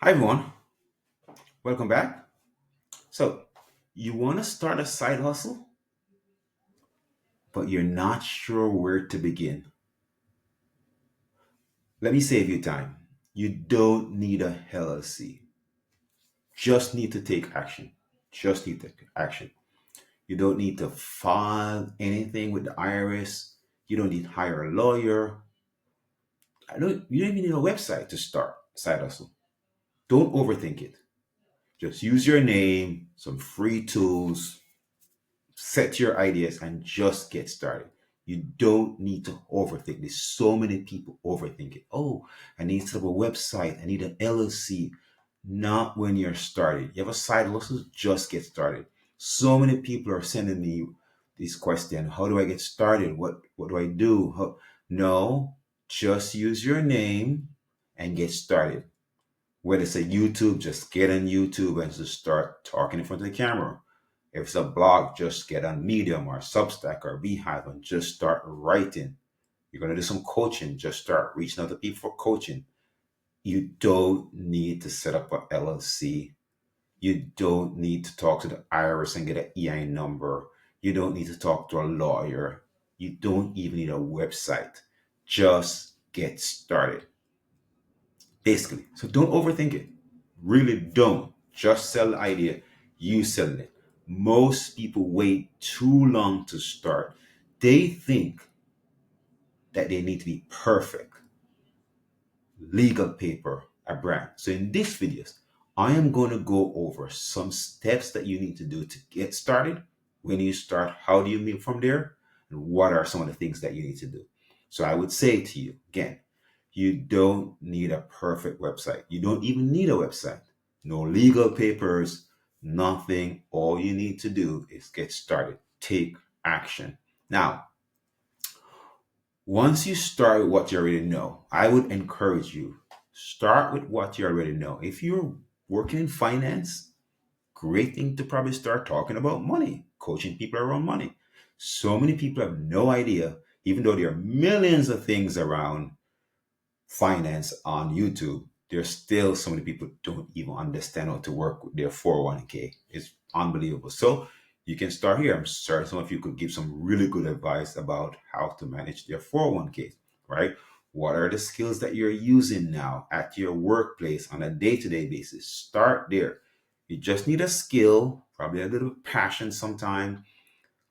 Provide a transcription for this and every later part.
Hi, everyone. Welcome back. So, you want to start a side hustle, but you're not sure where to begin. Let me save you time. You don't need a LLC. Just need to take action. Just need to take action. You don't need to file anything with the IRS. You don't need to hire a lawyer. You don't even need a website to start a side hustle. Don't overthink it. Just use your name, some free tools, set your ideas and just get started. You don't need to overthink. There's so many people overthink it. Oh, I need to set up a website. I need an LLC. Not when you're started. You have a side hustle, just get started. So many people are sending me this question. How do I get started? What do I do? No, just use your name and get started. Whether it's a YouTube, just get on YouTube and just start talking in front of the camera. If it's a blog, just get on Medium or Substack or Beehive and just start writing. You're going to do some coaching, just start reaching out to people for coaching. You don't need to set up an LLC. You don't need to talk to the IRS and get an EIN number. You don't need to talk to a lawyer. You don't even need a website. Just get started. Basically. So don't overthink it. Really don't. Just sell the idea. You selling it. Most people wait too long to start. They think that they need to be perfect. Legal paper, a brand. So in this videos, I am going to go over some steps that you need to do to get started. When you start, how do you move from there? And what are some of the things that you need to do? So I would say to you again, you don't need a perfect website. You don't even need a website. No legal papers, nothing. All you need to do is get started. Take action. Now, once you start with what you already know, I would encourage you start with what you already know. If you're working in finance, great thing to probably start talking about money, coaching people around money. So many people have no idea, even though there are millions of things around finance on YouTube, there's still so many people don't even understand how to work with their 401k. It's unbelievable. So you can start here. I'm sure some of you could give some really good advice about how to manage their 401k, right? What are the skills that you're using now at your workplace on a day-to-day basis? Start there. You just need a skill, probably a little passion sometime,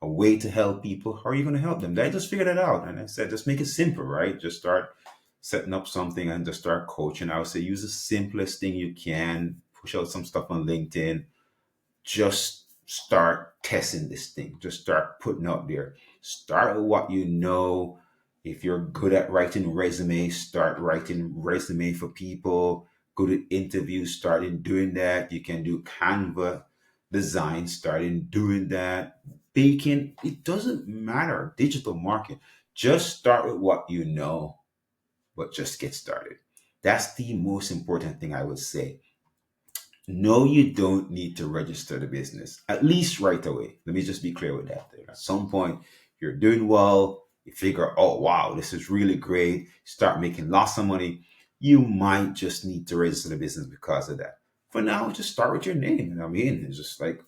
a way to help people. How are you going to help them? I just figured it out. And I said, just make it simple, right? Just start setting up something and just start coaching. I would say use the simplest thing you can, push out some stuff on LinkedIn, just start testing this thing. Just start putting out there. Start with what you know. If you're good at writing resumes, start writing resume for people. Go to interviews, starting doing that. You can do Canva design, starting doing that. Baking, it doesn't matter. Digital marketing. Just start with what you know, but just get started. That's the most important thing I would say. No, you don't need to register the business, at least right away. Let me just be clear with that. There. At some point, you're doing well, you figure, oh, wow, this is really great, start making lots of money. You might just need to register the business because of that. For now, just start with your name. You know what I mean? It's just like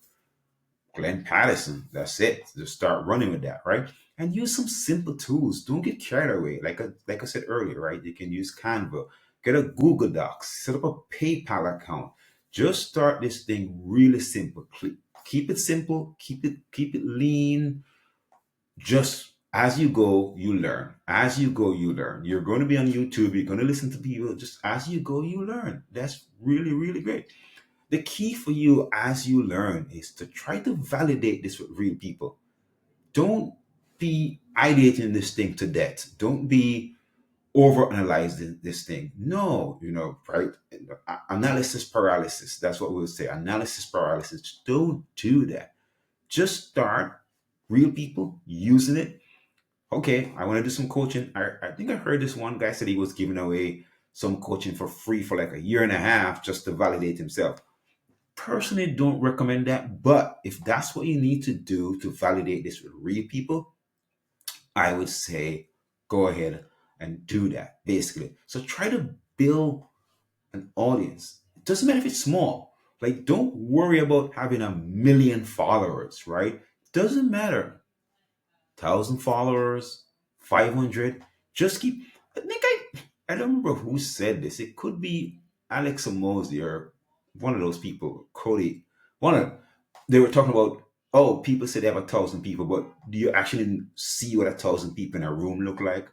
Glenn Patterson. That's it. Just start running with that, right? And use some simple tools. Don't get carried away. Like I said earlier, right? You can use Canva, get a Google Docs, set up a PayPal account. Just start this thing really simple. Keep it simple. Keep it lean. Just as you go, you learn. As you go, you learn. You're going to be on YouTube. You're going to listen to people. Just as you go, you learn. That's really, really great. The key for you as you learn is to try to validate this with real people. Don't be ideating this thing to death. Don't be overanalyzing this thing. No, right? Analysis paralysis. That's what we'll say. Analysis paralysis. Don't do that. Just start real people using it. Okay, I want to do some coaching. I think I heard this one guy said he was giving away some coaching for free for like a year and a half just to validate himself. Personally, don't recommend that. But if that's what you need to do to validate this with real people, I would say go ahead and do that, basically. So try to build an audience. Doesn't matter if it's small. Like, don't worry about having 1 million followers, right? Doesn't matter. 1,000 followers, 500. Just keep. I think I don't remember who said this. It could be Alex Mosey or one of those people, Cody. One of they were talking about. Oh, people say they have 1,000 people, but do you actually see what 1,000 people in a room look like?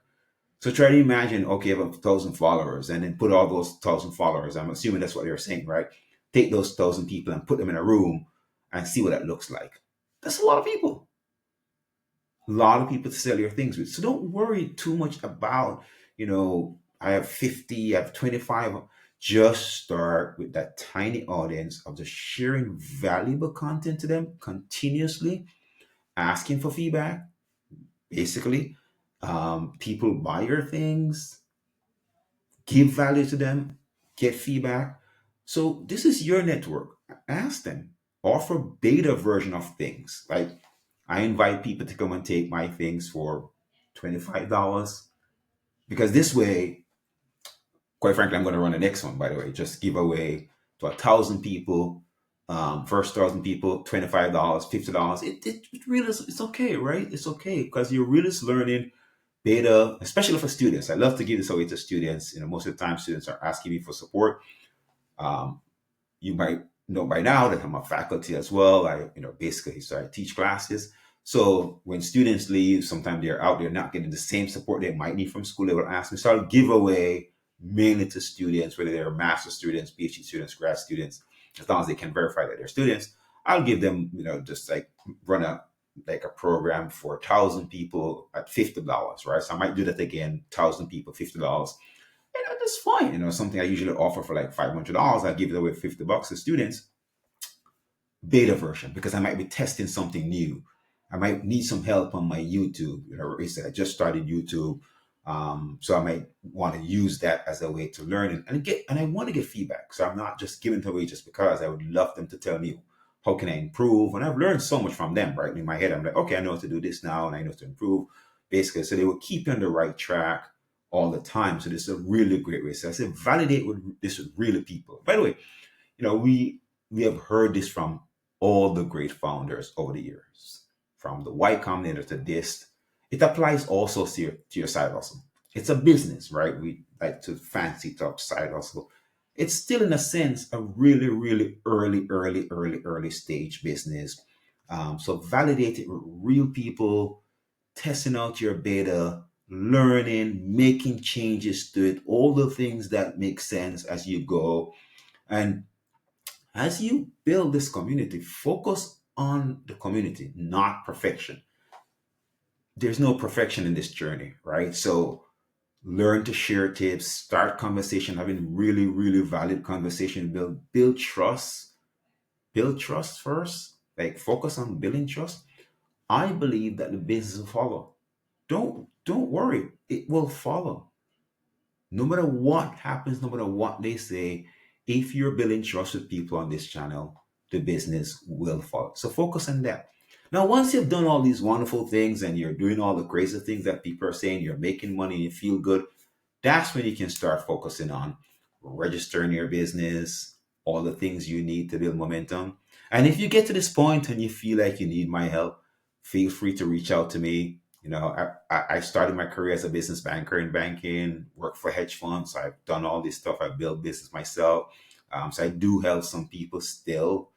So try to imagine, okay, I have 1,000 followers, and then put all those 1,000 followers. I'm assuming that's what they're saying, right? Take those 1,000 people and put them in a room and see what that looks like. That's a lot of people. A lot of people to sell your things with. So don't worry too much about, I have 50, I have 25. Just start with that tiny audience of just sharing valuable content to them continuously, asking for feedback. Basically, people buy your things, give value to them, get feedback. So this is your network. Ask them. Offer beta version of things. Like, I invite people to come and take my things for $25 because this way, quite frankly, I'm going to run the next one. By the way, just give away to 1,000 people. First 1,000 people, $25, $50. It really is, it's okay, right? It's okay because you're really just learning beta, especially for students. I love to give this away to students. Most of the time, students are asking me for support. Um, you might know by now that I'm a faculty as well. Basically, so I teach classes. So when students leave, sometimes they're out there not getting the same support they might need from school. They will ask me. So I'll give away mainly to students, whether they're master students, PhD students, grad students, as long as they can verify that they're students. I'll give them, just like run a program for 1,000 people at $50, right? So I might do that again, 1,000 people, $50. That's fine. Something I usually offer for like $500. I give it away 50 bucks to students, beta version, because I might be testing something new. I might need some help on my YouTube. I just started YouTube. So I might want to use that as a way to learn and I want to get feedback. So I'm not just giving it away just because. I would love them to tell me how can I improve. And I've learned so much from them, right? In my head, I'm like, okay, I know how to do this now and I know how to improve. Basically, so they will keep you on the right track all the time. So this is a really great way. So I said, validate with this with real people. By the way, we have heard this from all the great founders over the years, from the Y Combinator to this. It applies also to your side hustle. It's a business, right? We like to fancy talk side hustle. It's still, in a sense, a really, really early stage business. So validate it with real people, testing out your beta, learning, making changes to it, all the things that make sense as you go. And as you build this community, focus on the community, not perfection. There's no perfection in this journey, right? So learn to share tips, start conversation, having really, really valid conversation, build trust first. Like, focus on building trust. I believe that the business will follow. Don't worry, it will follow. No matter what happens, no matter what they say, if you're building trust with people on this channel, the business will follow. So focus on that. Now, once you've done all these wonderful things and you're doing all the crazy things that people are saying, you're making money, you feel good, that's when you can start focusing on registering your business, all the things you need to build momentum. And if you get to this point and you feel like you need my help, feel free to reach out to me. I started my career as a business banker in banking, worked for hedge funds. I've done all this stuff. I built business myself. So I do help some people still,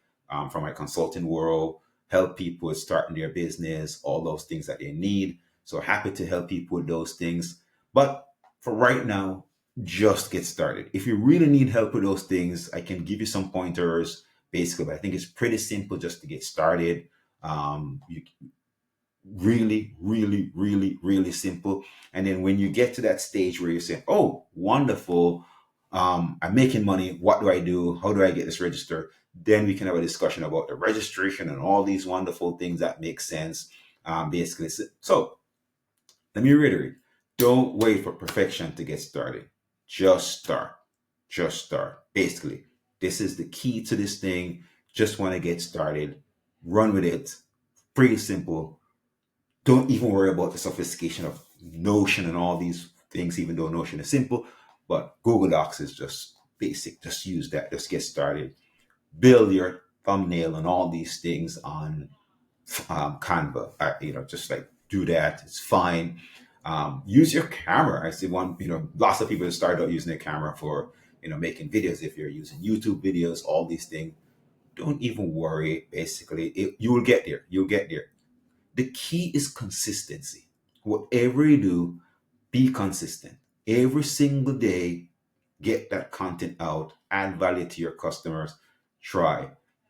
from my consulting world, help people with starting their business, all those things that they need. So happy to help people with those things. But for right now, just get started. If you really need help with those things, I can give you some pointers basically, but I think it's pretty simple just to get started. You really, really, really, really simple. And then when you get to that stage where you're saying, oh, wonderful, I'm making money. What do I do? How do I get this registered? Then we can have a discussion about the registration and all these wonderful things that make sense. Basically, so let me reiterate, don't wait for perfection to get started. Just start. Just start. Basically, this is the key to this thing. Just want to get started. Run with it. Pretty simple. Don't even worry about the sophistication of Notion and all these things, even though Notion is simple. But Google Docs is just basic. Just use that. Just get started. Build your thumbnail and all these things on Canva. Just like do that. It's fine. Use your camera. I see lots of people start out using their camera for making videos. If you're using YouTube videos, all these things, don't even worry. Basically, you will get there. You'll get there. The key is consistency. Whatever you do, be consistent. Every single day, get that content out, add value to your customers. Try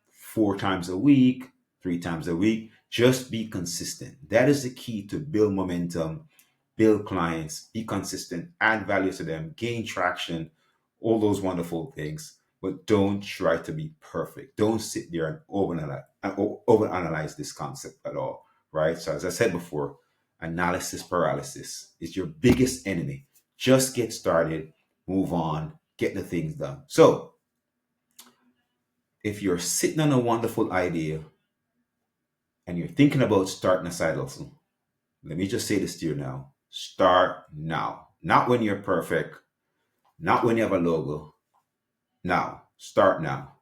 4 times a week, 3 times a week. Just be consistent. That is the key to build momentum, build clients, be consistent, add value to them, gain traction, all those wonderful things. But don't try to be perfect. Don't sit there and overanalyze this concept at all, right? So, as I said before, analysis paralysis is your biggest enemy. Just get started, move on, get the things done. So, if you're sitting on a wonderful idea and you're thinking about starting a side hustle, let me just say this to you now. Start now. Not when you're perfect, not when you have a logo. Now. Start now.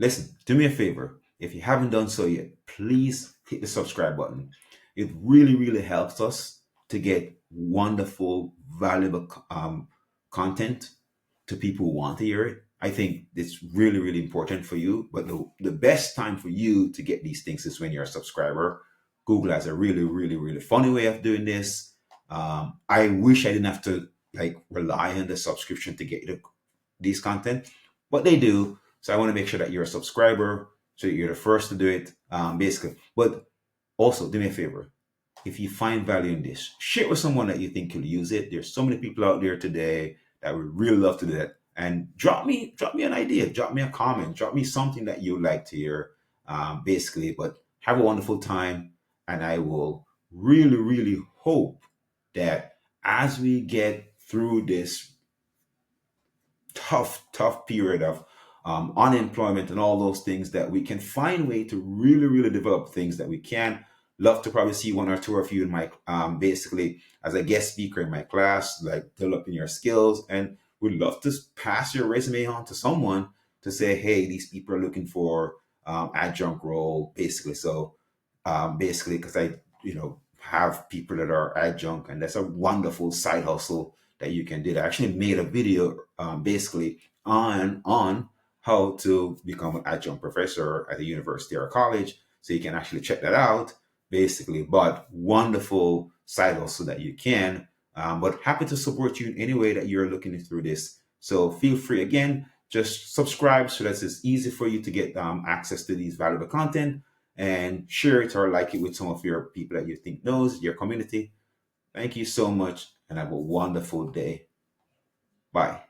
Listen, do me a favor. If you haven't done so yet, please hit the subscribe button. It really, really helps us to get wonderful, valuable content to people who want to hear it. I think it's really, really important for you. But the best time for you to get these things is when you're a subscriber. Google has a really, really, really funny way of doing this. I wish I didn't have to rely on the subscription to get these content, but they do. So I want to make sure that you're a subscriber, so you're the first to do it, basically. But also, do me a favor. If you find value in this, share it with someone that you think will use it. There's so many people out there today that would really love to do that. And drop me an idea, drop me a comment, drop me something that you'd like to hear, basically. But have a wonderful time, and I will really, really hope that as we get through this tough period of unemployment and all those things, that we can find way to really, really develop things that we can. Love to probably see one or two of you in my basically as a guest speaker in my class, like developing your skills, and would love to pass your resume on to someone to say, hey, these people are looking for adjunct role, basically. So basically, because I have people that are adjunct, and that's a wonderful side hustle that you can do. I actually made a video basically on how to become an adjunct professor at a university or a college, so you can actually check that out, basically. But wonderful side hustle that you can. But happy to support you in any way that you're looking through this. So feel free, again, just subscribe so that it's easy for you to get access to these valuable content, and share it or like it with some of your people that you think knows your community. Thank you so much, and have a wonderful day. Bye.